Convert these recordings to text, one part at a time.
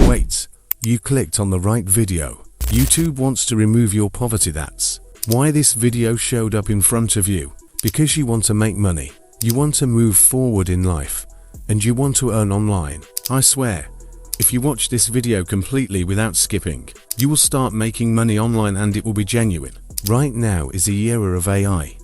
Wait, you clicked on the right video. YouTube wants to remove your poverty. That's why this video showed up in front of you. Because you want to make money, you want to move forward in life, and you want to earn online. I swear, if you watch this video completely without skipping, you will start making money online and it will be genuine. Right now is the era of AI,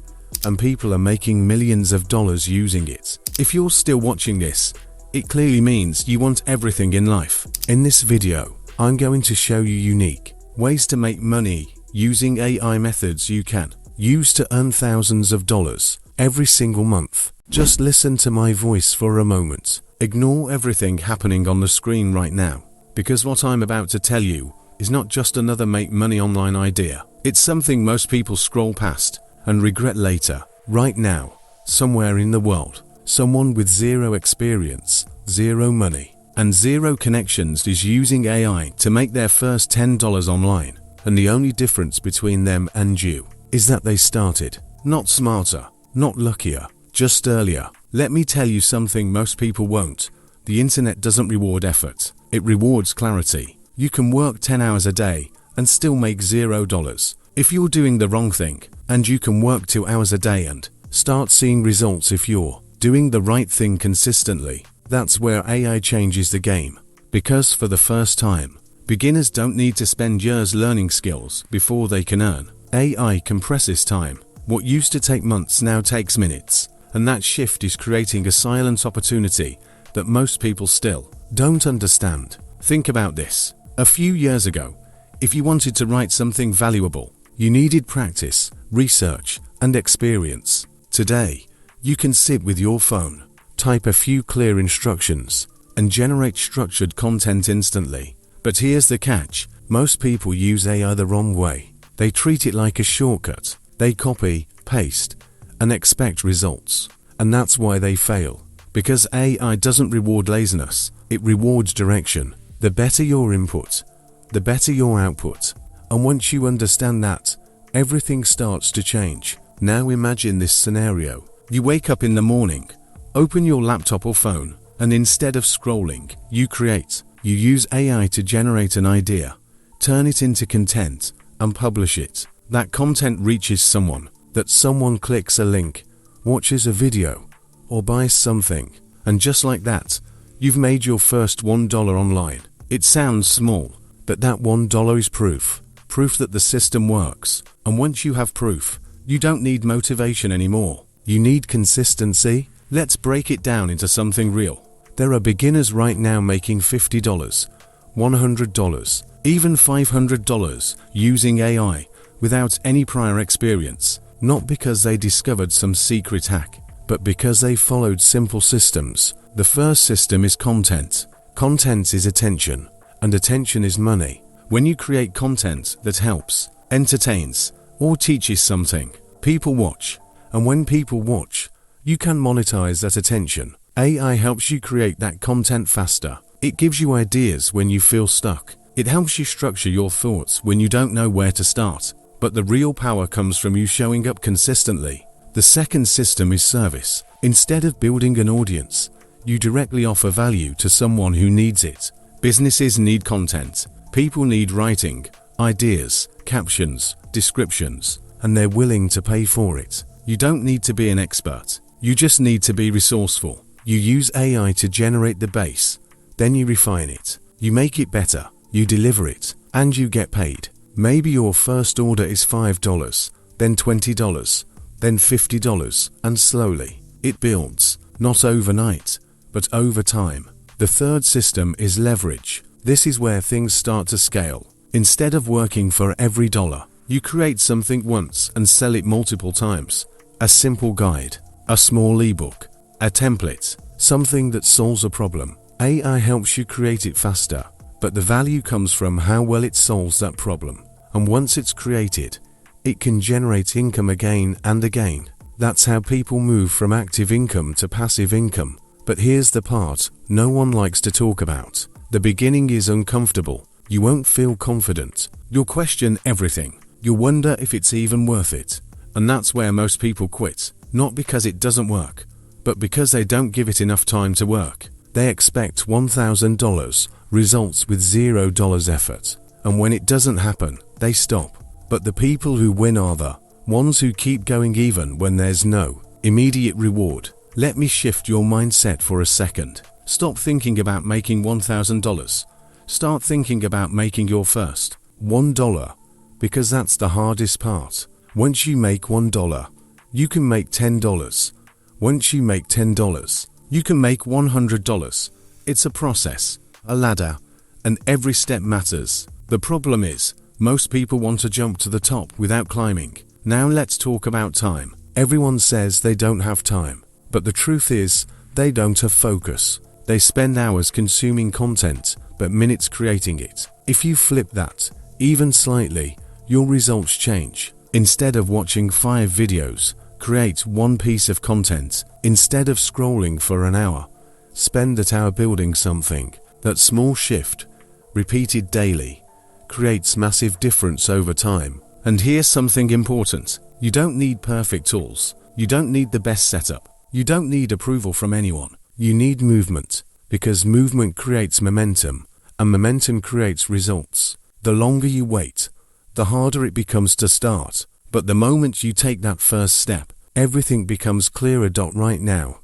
and people are making millions of dollars using it. If you're still watching this, it clearly means you want everything in life. In this video, I'm going to show you unique ways to make money using AI methods you can use to earn thousands of dollars every single month. Just listen to my voice for a moment. Ignore everything happening on the screen right now, because what I'm about to tell you is not just another make money online idea. It's something most people scroll past and regret later. Right now, somewhere in the world, someone with zero experience, zero money, and zero connections is using AI to make their first $10 online. And the only difference between them and you is that they started not smarter, not luckier, just earlier. Let me tell you something most people won't. The internet doesn't reward effort. It rewards clarity. You can work 10 hours a day and still make $0 if you're doing the wrong thing. And you can work 2 hours a day and start seeing results if you're doing the right thing consistently. That's where AI changes the game. Because for the first time, beginners don't need to spend years learning skills before they can earn. AI compresses time. What used to take months now takes minutes. And that shift is creating a silent opportunity that most people still don't understand. Think about this. A few years ago, if you wanted to write something valuable, you needed practice, research, and experience. Today, you can sit with your phone, type a few clear instructions, and generate structured content instantly. But here's the catch. Most people use AI the wrong way. They treat it like a shortcut. They copy, paste, and expect results. And that's why they fail. Because AI doesn't reward laziness, it rewards direction. The better your input, the better your output. And once you understand that, everything starts to change. Now imagine this scenario. You wake up in the morning, open your laptop or phone, and instead of scrolling, you create. You use AI to generate an idea, turn it into content, and publish it. That content reaches someone. That someone clicks a link, watches a video, or buys something. And just like that, you've made your first $1 online. It sounds small, but that $1 is proof. Proof that the system works. And once you have proof, you don't need motivation anymore. You need consistency. Let's break it down into something real. There are beginners right now making $50, $100, even $500 using AI without any prior experience. Not because they discovered some secret hack, but because they followed simple systems. The first system is content. Content is attention, and attention is money. When you create content that helps, entertains, or teaches something, people watch. And when people watch, you can monetize that attention. AI helps you create that content faster. It gives you ideas when you feel stuck. It helps you structure your thoughts when you don't know where to start. But the real power comes from you showing up consistently. The second system is service. Instead of building an audience, you directly offer value to someone who needs it. Businesses need content. People need writing, ideas, captions, descriptions, and they're willing to pay for it. You don't need to be an expert. You just need to be resourceful. You use AI to generate the base, then you refine it. You make it better, you deliver it, and you get paid. Maybe your first order is $5, then $20, then $50, and slowly, it builds, not overnight, but over time. The third system is leverage. This is where things start to scale. Instead of working for every dollar, you create something once and sell it multiple times. A simple guide, a small ebook, a template, something that solves a problem. AI helps you create it faster, but the value comes from how well it solves that problem. And once it's created, it can generate income again and again. That's how people move from active income to passive income. But here's the part no one likes to talk about. The beginning is uncomfortable. You won't feel confident. You'll question everything. You'll wonder if it's even worth it. And that's where most people quit. Not because it doesn't work, but because they don't give it enough time to work. They expect $1,000 results with $0 effort. And when it doesn't happen, they stop. But the people who win are the ones who keep going even when there's no immediate reward. Let me shift your mindset for a second. Stop thinking about making $1,000. Start thinking about making your first $1, because that's the hardest part. Once you make $1, you can make $10. Once you make $10, you can make $100. It's a process, a ladder, and every step matters. The problem is, most people want to jump to the top without climbing. Now let's talk about time. Everyone says they don't have time, but the truth is, they don't have focus. They spend hours consuming content, but minutes creating it. If you flip that, even slightly, your results change. Instead of watching 5 videos, create 1 piece of content. Instead of scrolling for an hour, spend that hour building something. That small shift, repeated daily, creates massive difference over time. And here's something important. You don't need perfect tools. You don't need the best setup. You don't need approval from anyone. You need movement, because movement creates momentum, and momentum creates results. The longer you wait, the harder it becomes to start. But the moment you take that first step, everything becomes clearer. Right now,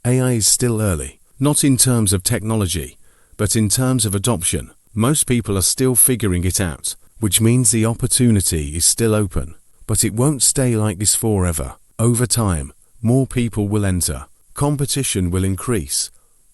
AI is still early, not in terms of technology, but in terms of adoption. Most people are still figuring it out, which means the opportunity is still open. But it won't stay like this forever. Over time, more people will enter, competition will increase,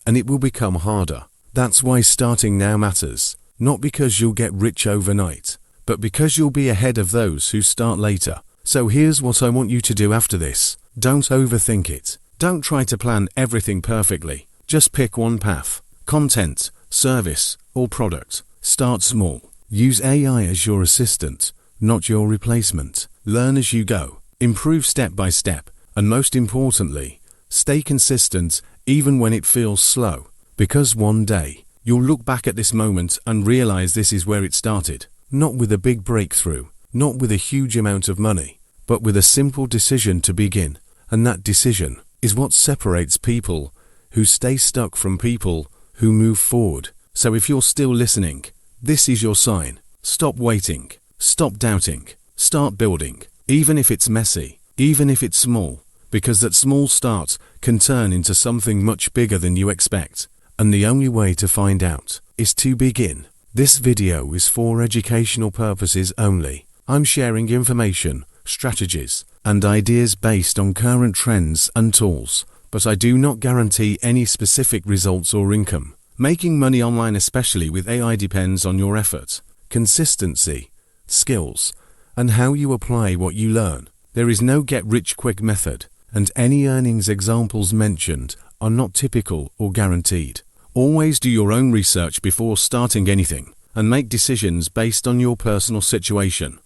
and it will become harder. That's why starting now matters, not because you'll get rich overnight, but because you'll be ahead of those who start later. So here's what I want you to do after this. Don't overthink it. Don't try to plan everything perfectly. Just pick one path: content, service, or product. Start small. Use AI as your assistant, not your replacement. Learn as you go. Improve step by step. And most importantly, stay consistent even when it feels slow. Because one day, you'll look back at this moment and realize this is where it started. Not with a big breakthrough, not with a huge amount of money, but with a simple decision to begin. And that decision is what separates people who stay stuck from people who move forward. So if you're still listening, this is your sign. Stop waiting. Stop doubting. Start building. Even if it's messy, even if it's small, because that small start can turn into something much bigger than you expect. And the only way to find out is to begin. This video is for educational purposes only. I'm sharing information, strategies, and ideas based on current trends and tools, but I do not guarantee any specific results or income. Making money online, especially with AI, depends on your effort, consistency, skills, and how you apply what you learn. There is no get-rich-quick method, and any earnings examples mentioned are not typical or guaranteed. Always do your own research before starting anything, and make decisions based on your personal situation.